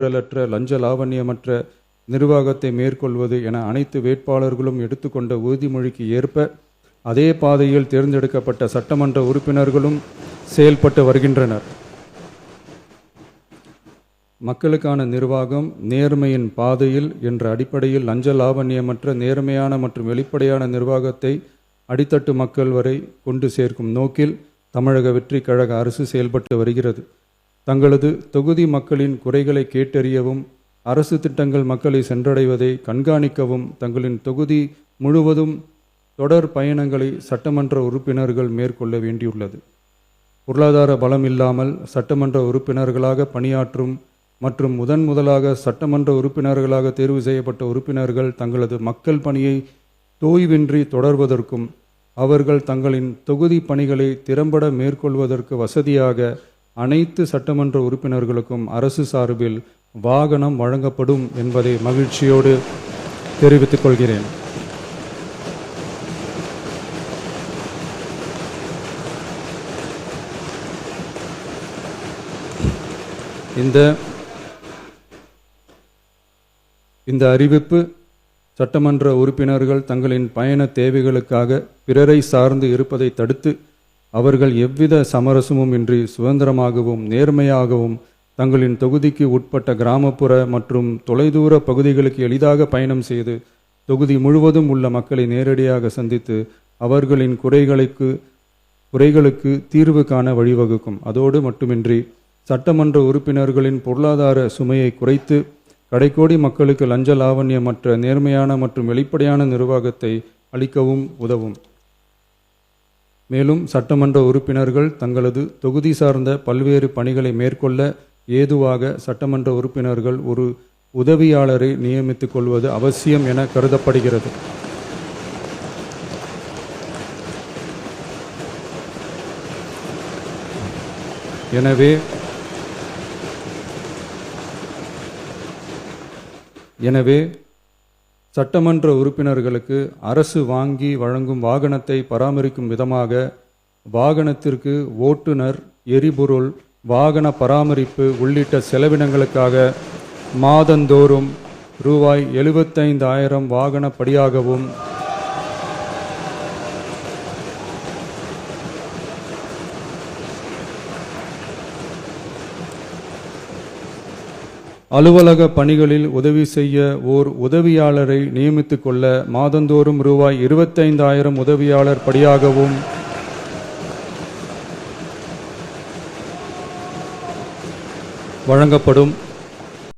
ஊழலற்ற லஞ்ச லாவண்யமற்ற நிர்வாகத்தை மேற்கொள்வது என அனைத்து வேட்பாளர்களும் எடுத்துக்கொண்ட உறுதிமொழிக்கு ஏற்ப அதே பாதையில் தேர்ந்தெடுக்கப்பட்ட சட்டமன்ற உறுப்பினர்களும் செயல்பட்டு வருகின்றனர். மக்களுக்கான நிர்வாகம் நேர்மையின் பாதையில் என்ற அடிப்படையில் லஞ்ச லாவண்யமற்ற நேர்மையான மற்றும் வெளிப்படையான நிர்வாகத்தை அடித்தட்டு மக்கள் வரை கொண்டு சேர்க்கும் நோக்கில் தமிழக வெற்றி கழக அரசு செயல்பட்டு வருகிறது. தங்களது தொகுதி மக்களின் குறைகளை கேட்டறியவும் அரசு திட்டங்கள் மக்களை சென்றடைவதை கண்காணிக்கவும் தங்களின் தொகுதி முழுவதும் தொடர் பயணங்களை சட்டமன்ற உறுப்பினர்கள் மேற்கொள்ள வேண்டியுள்ளது. பொருளாதார பலம் இல்லாமல் சட்டமன்ற உறுப்பினர்களாக பணியாற்றும் மற்றும் முதலாக சட்டமன்ற உறுப்பினர்களாக தேர்வு செய்யப்பட்ட உறுப்பினர்கள் தங்களது மக்கள் பணியை தோய்வின்றி தொடர்வதற்கும் அவர்கள் தங்களின் தொகுதி பணிகளை திறம்பட மேற்கொள்வதற்கு வசதியாக அனைத்து சட்டமன்ற உறுப்பினர்களுக்கும் அரசு சார்பில் வாகனம் வழங்கப்படும் என்பதை மகிழ்ச்சியோடு தெரிவித்துக் கொள்கிறேன். இந்த அறிவிப்பு சட்டமன்ற உறுப்பினர்கள் தங்களின் பயண தேவைகளுக்காக பிறரை சார்ந்து இருப்பதை தடுத்து அவர்கள் எவ்வித சமரசமும் இன்றி சுதந்திரமாகவும் நேர்மையாகவும் தங்களின் தொகுதிக்கு உட்பட்ட கிராமப்புற மற்றும் தொலைதூர பகுதிகளுக்கு எளிதாக பயணம் செய்து தொகுதி முழுவதும் உள்ள மக்களை நேரடியாக சந்தித்து அவர்களின் குறைகளுக்கு தீர்வு காண வழிவகுக்கும். அதோடு மட்டுமின்றி சட்டமன்ற உறுப்பினர்களின் பொருளாதார சுமையை குறைத்து கடைக்கோடி மக்களுக்கு லஞ்ச லாவண்யமற்ற நேர்மையான மற்றும் வெளிப்படையான நிர்வாகத்தை அளிக்கவும் உதவும். மேலும் சட்டமன்ற உறுப்பினர்கள் தங்களது தொகுதி சார்ந்த பல்வேறு பணிகளை மேற்கொள்ள ஏதுவாக சட்டமன்ற உறுப்பினர்கள் ஒரு உதவியாளரை நியமித்துக் கொள்வது அவசியம் என கருதப்படுகிறது. எனவே சட்டமன்ற உறுப்பினர்களுக்கு அரசு வாங்கி வழங்கும் வாகனத்தை பராமரிக்கும் விதமாக வாகனத்திற்கு ஓட்டுநர், எரிபொருள், வாகன பராமரிப்பு உள்ளிட்ட செலவினங்களுக்காக மாதந்தோறும் ரூபாய் 75,000 வாகன படியாகவும் அலுவலக பணிகளில் உதவி செய்ய ஓர் உதவியாளரை நியமித்துக் கொள்ள மாதந்தோறும் ரூபாய் 25,000 உதவியாளர் படியாகவும் வழங்கப்படும்.